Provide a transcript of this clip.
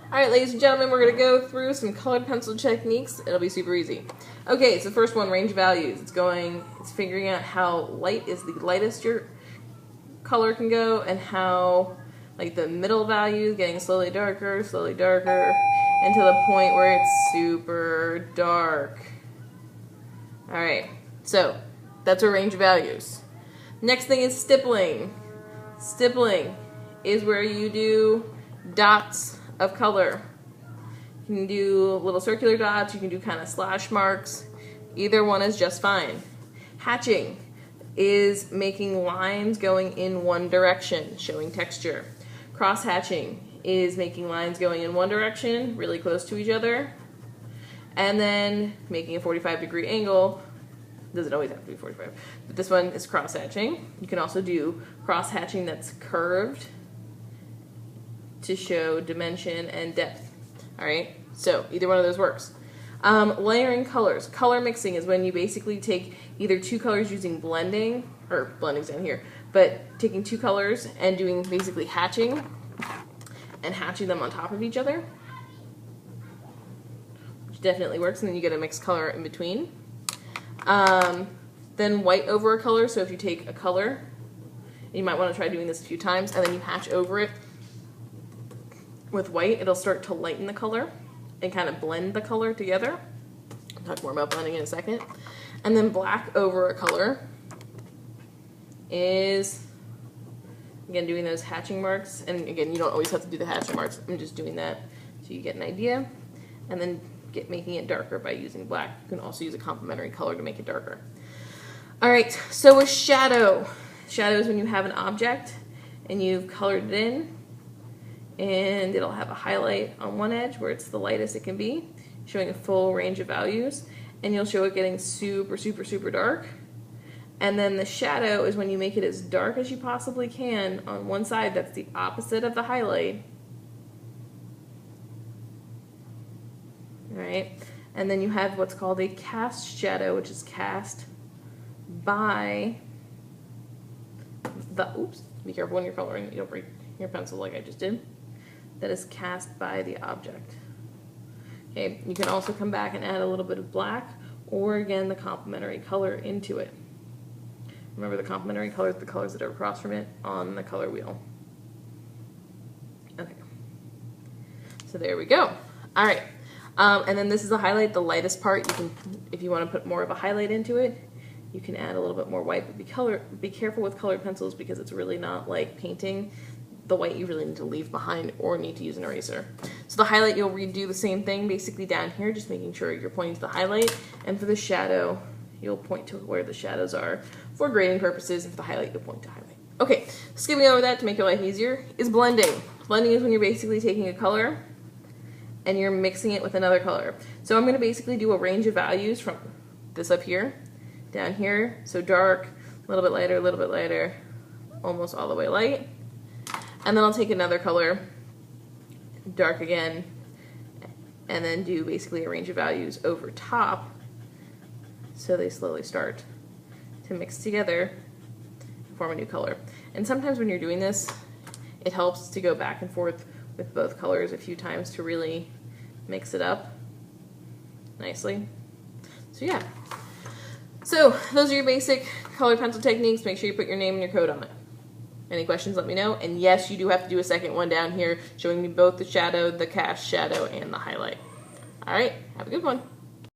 Alright, ladies and gentlemen, we're going to go through some colored pencil techniques. It'll be super easy. Okay, so the first one, range values. It's figuring out how light is the lightest your color can go, and how, like, the middle value, getting slowly darker, and to the point where it's super dark. Alright, so that's our range of values. Next thing is stippling. Stippling is where you do dots of color. You can do little circular dots, you can do kind of slash marks. Either one is just fine. Hatching is making lines going in one direction, showing texture. Cross hatching is making lines going in one direction, really close to each other, and then making a 45-degree angle. Doesn't always have to be 45, but this one is cross hatching. You can also do cross hatching that's curved to show dimension and depth. Alright, so either one of those works. Layering colors. Color mixing is when you basically take either two colors using blending, or blending's down here, but taking two colors and doing basically hatching, and hatching them on top of each other, which definitely works, and then you get a mixed color in between. Then white over a color, so if you take a color, you might want to try doing this a few times, and then you hatch over it with white, it'll start to lighten the color and kind of blend the color together. I'll talk more about blending in a second. And then black over a color is, again, doing those hatching marks. And again, you don't always have to do the hatching marks. I'm just doing that so you get an idea. And then making it darker by using black. You can also use a complementary color to make it darker. Alright, so with shadow. Shadow is when you have an object and you've colored it in, and it'll have a highlight on one edge where it's the lightest it can be, showing a full range of values, and you'll show it getting super, super, super dark. And then the shadow is when you make it as dark as you possibly can on one side that's the opposite of the highlight. Right? And then you have what's called a cast shadow, which is cast by the, oops, be careful when you're coloring, you don't break your pencil like I just did. That is cast by the object. Okay, you can also come back and add a little bit of black, or again, the complementary color into it. Remember, the complementary colors, the colors that are across from it on the color wheel. Okay, so there we go. All right, and then this is a highlight, the lightest part. You can, if you want to put more of a highlight into it, you can add a little bit more white, but be careful with colored pencils because it's really not like painting. The white you really need to leave behind or need to use an eraser. So the highlight, you'll redo the same thing basically down here, just making sure you're pointing to the highlight. And for the shadow, you'll point to where the shadows are for grading purposes, and for the highlight, you'll point to highlight. Okay, skipping over that to make your life easier is blending. Blending is when you're basically taking a color and you're mixing it with another color. So I'm going to basically do a range of values from this up here, down here, so dark, a little bit lighter, almost all the way light. And then I'll take another color, dark again, and then do basically a range of values over top so they slowly start to mix together and form a new color. And sometimes when you're doing this, it helps to go back and forth with both colors a few times to really mix it up nicely. So yeah. So those are your basic colored pencil techniques. Make sure you put your name and your code on it. Any questions, let me know. And yes, you do have to do a second one down here showing me both the shadow, the cast shadow, and the highlight. All right, have a good one.